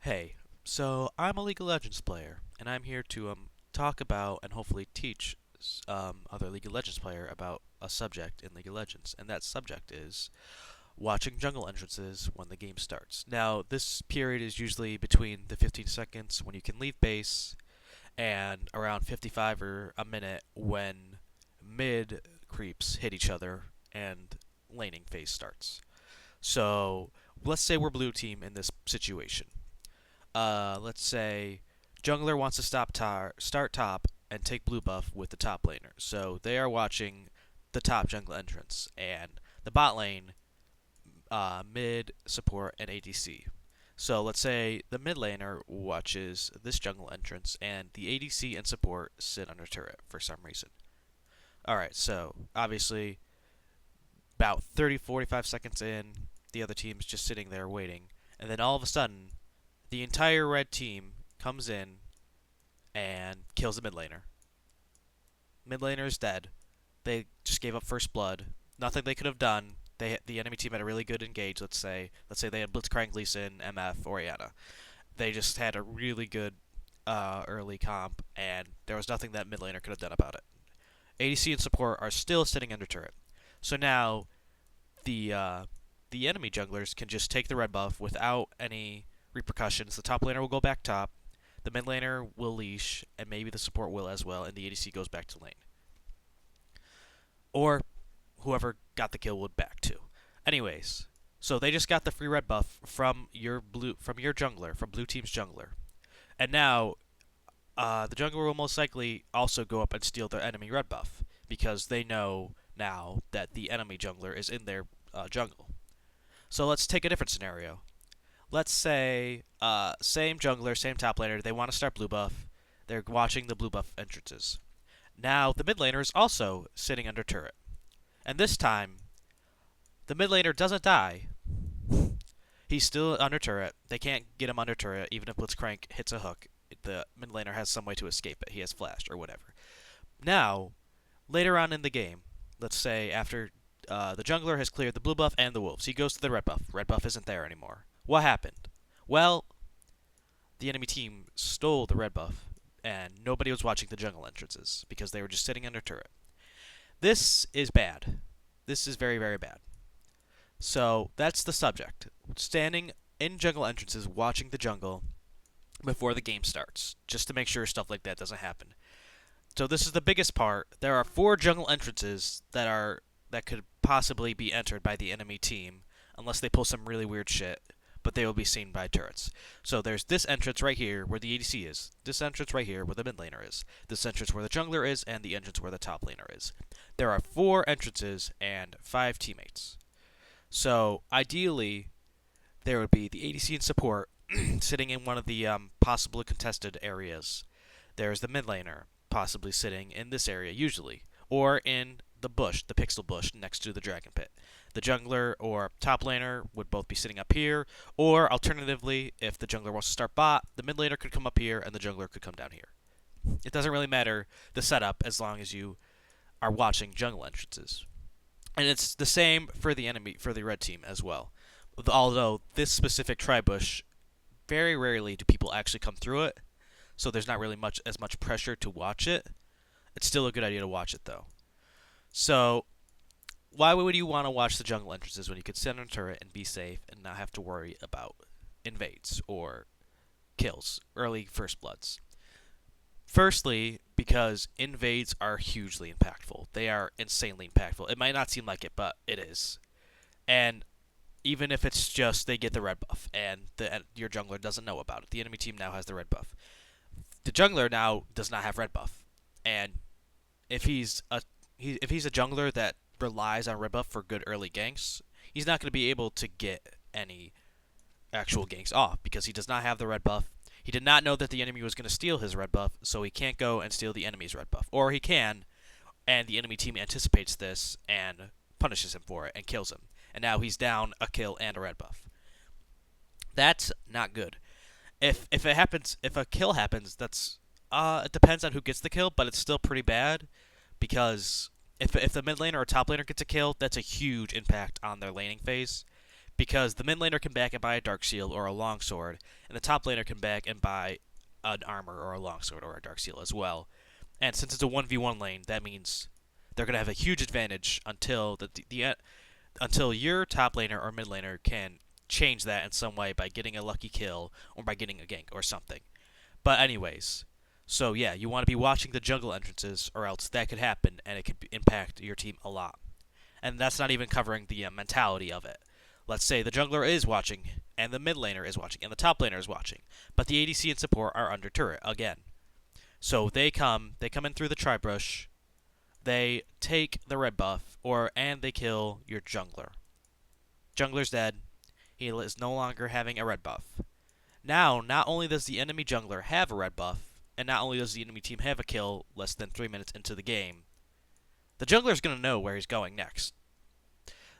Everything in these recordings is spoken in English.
Hey, so I'm a League of Legends player, and I'm here to talk about and hopefully teach other League of Legends player about a subject in League of Legends, and that subject is watching jungle entrances when the game starts. Now, this period is usually between the 15 seconds when you can leave base and around 55 or a minute when mid creeps hit each other and laning phase starts. So, let's say we're blue team in this situation. Let's say jungler wants to start top and take blue buff with the top laner. So they are watching the top jungle entrance and the bot lane, mid, support, and ADC. So let's say the mid laner watches this jungle entrance and the ADC and support sit under turret for some reason. Alright, so obviously about 30 45 seconds in, the other team's just sitting there waiting, and then all of a sudden the entire red team comes in and kills the mid laner. Mid laner is dead. They just gave up first blood. Nothing they could have done. The enemy team had a really good engage. Let's say they had Blitzcrank, Lee Sin, MF, or Orianna. They just had a really good early comp, and there was nothing that mid laner could have done about it. ADC and support are still sitting under turret. So now the enemy junglers can just take the red buff without any repercussions. The top laner will go back top. The mid laner will leash, and maybe the support will as well, and the ADC goes back to lane. Or whoever got the kill would back to. Anyways, so they just got the free red buff from your jungler, from blue team's jungler. And now the jungler will most likely also go up and steal their enemy red buff because they know now that the enemy jungler is in their jungle. So let's take a different scenario. Let's say same jungler, same top laner. They want to start blue buff. They're watching the blue buff entrances. Now the mid laner is also sitting under turret, and this time the mid laner doesn't die. He's still under turret. They can't get him under turret even if Blitzcrank hits a hook. The mid laner has some way to escape it. He has flashed or whatever. Now, later on in the game, let's say after the jungler has cleared the blue buff and the wolves, he goes to the red buff. Red buff isn't there anymore. What happened? Well, the enemy team stole the red buff, and nobody was watching the jungle entrances because they were just sitting under turret. This is bad. This is very, very bad. So that's the subject. Standing in jungle entrances, watching the jungle before the game starts, just to make sure stuff like that doesn't happen. So this is the biggest part. There are 4 jungle entrances that could possibly be entered by the enemy team, unless they pull some really weird shit, but they will be seen by turrets. So there's this entrance right here where the ADC is, this entrance right here where the mid laner is, this entrance where the jungler is, and the entrance where the top laner is. There are 4 entrances and 5 teammates. So ideally, there would be the ADC and support sitting in one of the possibly contested areas. There's the mid laner, possibly sitting in this area usually, or in the bush, the pixel bush next to the dragon pit. The jungler or top laner would both be sitting up here, or alternatively, if the jungler wants to start bot, the mid laner could come up here and the jungler could come down here. It doesn't really matter the setup as long as you are watching jungle entrances. And it's the same for the red team as well. Although this specific tribush, very rarely do people actually come through it, so there's not really as much pressure to watch it. It's still a good idea to watch it though. So why would you want to watch the jungle entrances when you could sit on a turret and be safe and not have to worry about invades or kills, early first bloods? Firstly, because invades are hugely impactful. They are insanely impactful. It might not seem like it, but it is. And even if it's just they get the red buff and your jungler doesn't know about it, the enemy team now has the red buff. The jungler now does not have red buff, and if he's a jungler that relies on red buff for good early ganks, he's not going to be able to get any actual ganks off because he does not have the red buff. He did not know that the enemy was going to steal his red buff, so he can't go and steal the enemy's red buff. Or he can, and the enemy team anticipates this and punishes him for it and kills him. And now he's down a kill and a red buff. That's not good. If a kill happens, that's it depends on who gets the kill, but it's still pretty bad because if the mid laner or top laner gets a kill, that's a huge impact on their laning phase because the mid laner can back and buy a dark shield or a longsword, and the top laner can back and buy an armor or a longsword or a dark shield as well. And since it's a 1v1 lane, that means they're going to have a huge advantage until until your top laner or mid laner can change that in some way by getting a lucky kill or by getting a gank or something. But anyways, so yeah, you want to be watching the jungle entrances, or else that could happen and it could impact your team a lot. And that's not even covering the mentality of it. Let's say the jungler is watching, and the mid laner is watching, and the top laner is watching, but the ADC and support are under turret again. So they come in through the tri-brush, they take the red buff, and they kill your jungler. Jungler's dead. He is no longer having a red buff. Now, not only does the enemy jungler have a red buff, and not only does the enemy team have a kill less than 3 minutes into the game, the jungler is going to know where he's going next.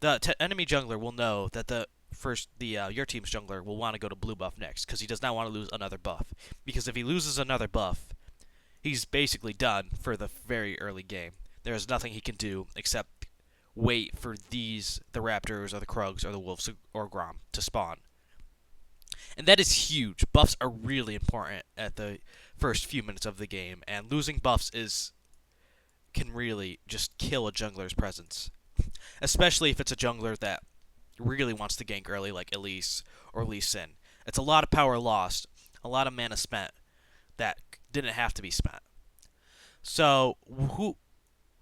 The enemy jungler will know that your team's jungler will want to go to blue buff next, because he does not want to lose another buff. Because if he loses another buff, he's basically done for the very early game. There is nothing he can do except wait for the Raptors or the Krugs or the Wolves or Grom to spawn. And that is huge. Buffs are really important at the first few minutes of the game, and losing buffs can really just kill a jungler's presence. Especially if it's a jungler that really wants to gank early, like Elise or Lee Sin. It's a lot of power lost, a lot of mana spent that didn't have to be spent. So,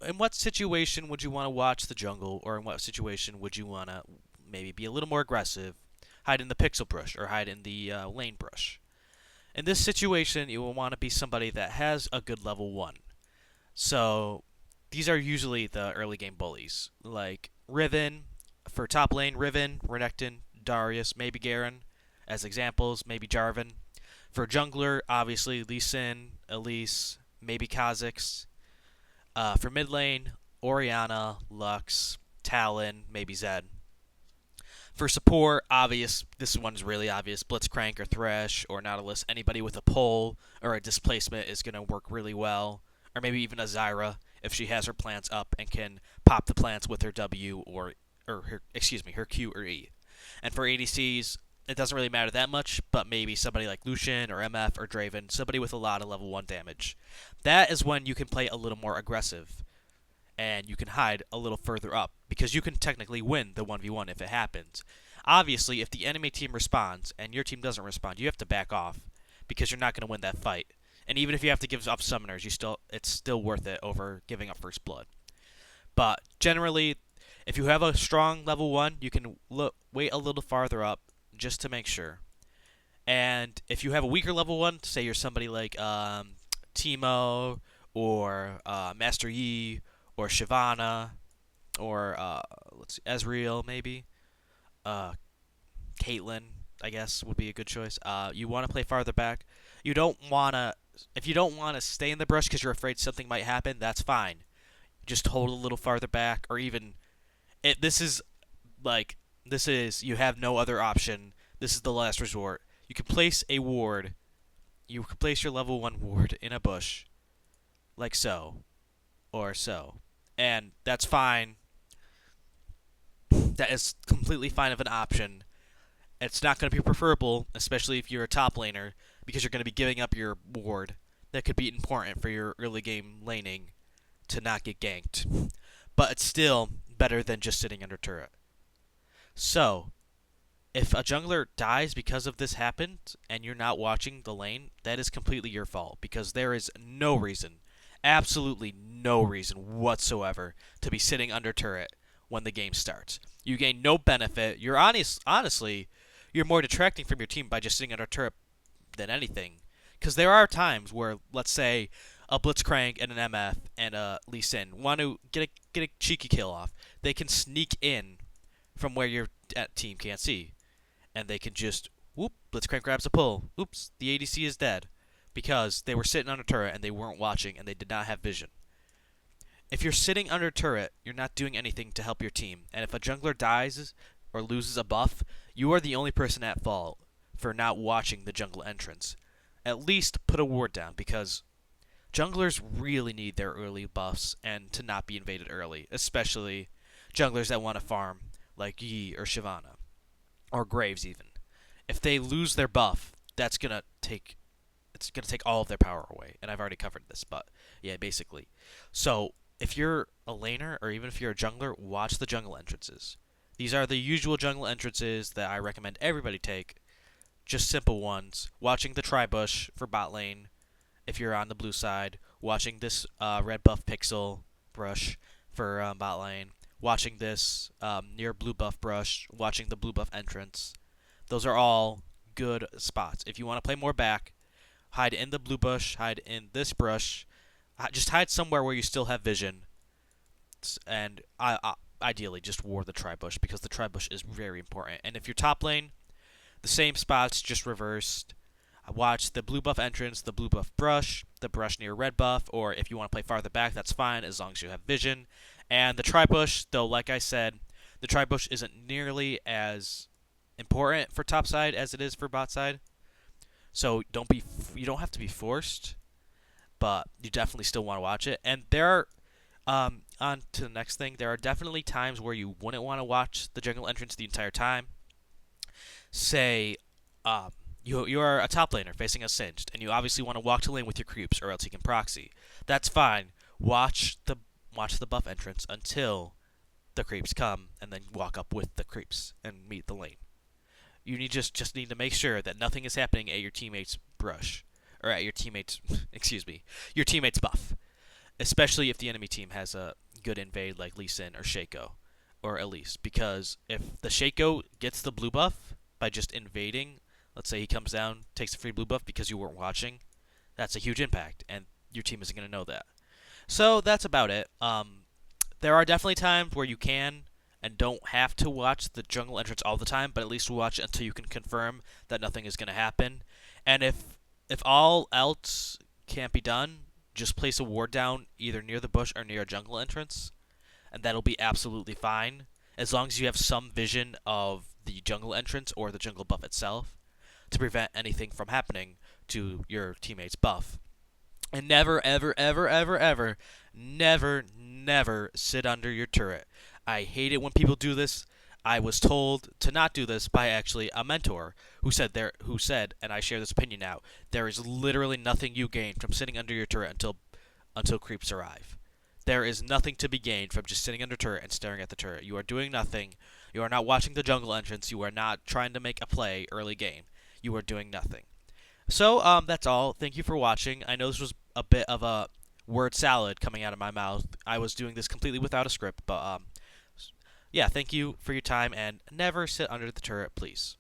in what situation would you want to watch the jungle, or in what situation would you want to maybe be a little more aggressive, hide in the pixel brush, or hide in the lane brush? In this situation, you will want to be somebody that has a good level 1. So, these are usually the early game bullies, like Riven, for top lane, Riven, Renekton, Darius, maybe Garen, as examples, maybe Jarvan. For jungler, obviously, Lee Sin, Elise, maybe Kha'Zix. For mid lane, Orianna, Lux, Talon, maybe Zed. For support, this one's really obvious, Blitzcrank or Thresh or Nautilus. Anybody with a pull or a displacement is going to work really well. Or maybe even a Zyra, if she has her plants up and can pop the plants with her W or her Q or E. And for ADCs, it doesn't really matter that much, but maybe somebody like Lucian or MF or Draven, somebody with a lot of level 1 damage. That is when you can play a little more aggressive, and you can hide a little further up, because you can technically win the 1v1 if it happens. Obviously, if the enemy team responds and your team doesn't respond, you have to back off, because you're not going to win that fight. And even if you have to give up summoners, it's still worth it over giving up first blood. But generally, if you have a strong level 1, you can wait a little farther up, just to make sure. And if you have a weaker level 1, say you're somebody like Teemo or Master Yi or Shyvana or Ezreal maybe, Caitlyn I guess would be a good choice. You want to play farther back. If you don't want to stay in the brush because you're afraid something might happen, that's fine. Just hold a little farther back, or even this is you have no other option. This is the last resort. You can place a ward. You can place your level 1 ward in a bush, like so, or so. And that's fine. That is completely fine of an option. It's not going to be preferable, especially if you're a top laner, because you're going to be giving up your ward. That could be important for your early game laning to not get ganked. But it's still better than just sitting under turret. So, if a jungler dies because of this happened, and you're not watching the lane, that is completely your fault, because there is no reason, absolutely no reason whatsoever, to be sitting under turret when the game starts. You gain no benefit. You're honestly, you're more detracting from your team by just sitting under turret than anything. Because there are times where, let's say, a Blitzcrank and an MF and a Lee Sin want to get a cheeky kill off. They can sneak in from where your team can't see. And they can just, Blitzcrank grabs a pull. Oops, the ADC is dead. Because they were sitting under turret and they weren't watching and they did not have vision. If you're sitting under turret, you're not doing anything to help your team. And if a jungler dies or loses a buff, you are the only person at fault for not watching the jungle entrance. At least put a ward down, because junglers really need their early buffs and to not be invaded early, especially junglers that want to farm like Yi or Shyvana. or Graves even. If they lose their buff, that's gonna take it's gonna take all of their power away. And I've already covered this, but yeah, basically. So if you're a laner or even if you're a jungler, watch the jungle entrances. These are the usual jungle entrances that I recommend everybody take. Just simple ones. Watching the Tribush for bot lane if you're on the blue side. Watching this red buff pixel brush for bot lane. Watching this near blue buff brush. Watching the blue buff entrance. Those are all good spots. If you want to play more back, hide in the blue bush, hide in this brush, just hide somewhere where you still have vision, and ideally just ward the Tribush because the Tribush is very important. And if you're top lane, the same spots just reversed. Watch the blue buff entrance, the blue buff brush, the brush near red buff, or if you want to play farther back, that's fine as long as you have vision. And the Tribush, though, like I said, the Tribush isn't nearly as important for top side as it is for bot side. So you don't have to be forced, but you definitely still want to watch it. And there are on to the next thing. There are definitely times where you wouldn't want to watch the jungle entrance the entire time. Say, you are a top laner facing a Singed, and you obviously want to walk to lane with your creeps, or else you can proxy. That's fine. Watch the buff entrance until the creeps come, and then walk up with the creeps and meet the lane. You just need to make sure that nothing is happening at your teammate's brush, or at your teammate's your teammate's buff. Especially if the enemy team has a good invade like Lee Sin or Shaco or Elise, because if the Shaco gets the blue buff by just invading, let's say he comes down, takes a free blue buff because you weren't watching, that's a huge impact, and your team isn't going to know that. So that's about it. There are definitely times where you can and don't have to watch the jungle entrance all the time, but at least watch it until you can confirm that nothing is going to happen. And if all else can't be done, just place a ward down either near the bush or near a jungle entrance, and that'll be absolutely fine as long as you have some vision of the jungle entrance or the jungle buff itself to prevent anything from happening to your teammate's buff. And never, ever, ever, ever, ever, never sit under your turret. I hate it when people do this. I was told to not do this by actually a mentor who said, and I share this opinion now, there is literally nothing you gain from sitting under your turret until creeps arrive. There is nothing to be gained from just sitting under turret and staring at the turret. You are doing nothing. You are not watching the jungle entrance. You are not trying to make a play early game. You are doing nothing. So that's all. Thank you for watching. I know this was a bit of a word salad coming out of my mouth. I was doing this completely without a script, but yeah, thank you for your time, and never sit under the turret, please.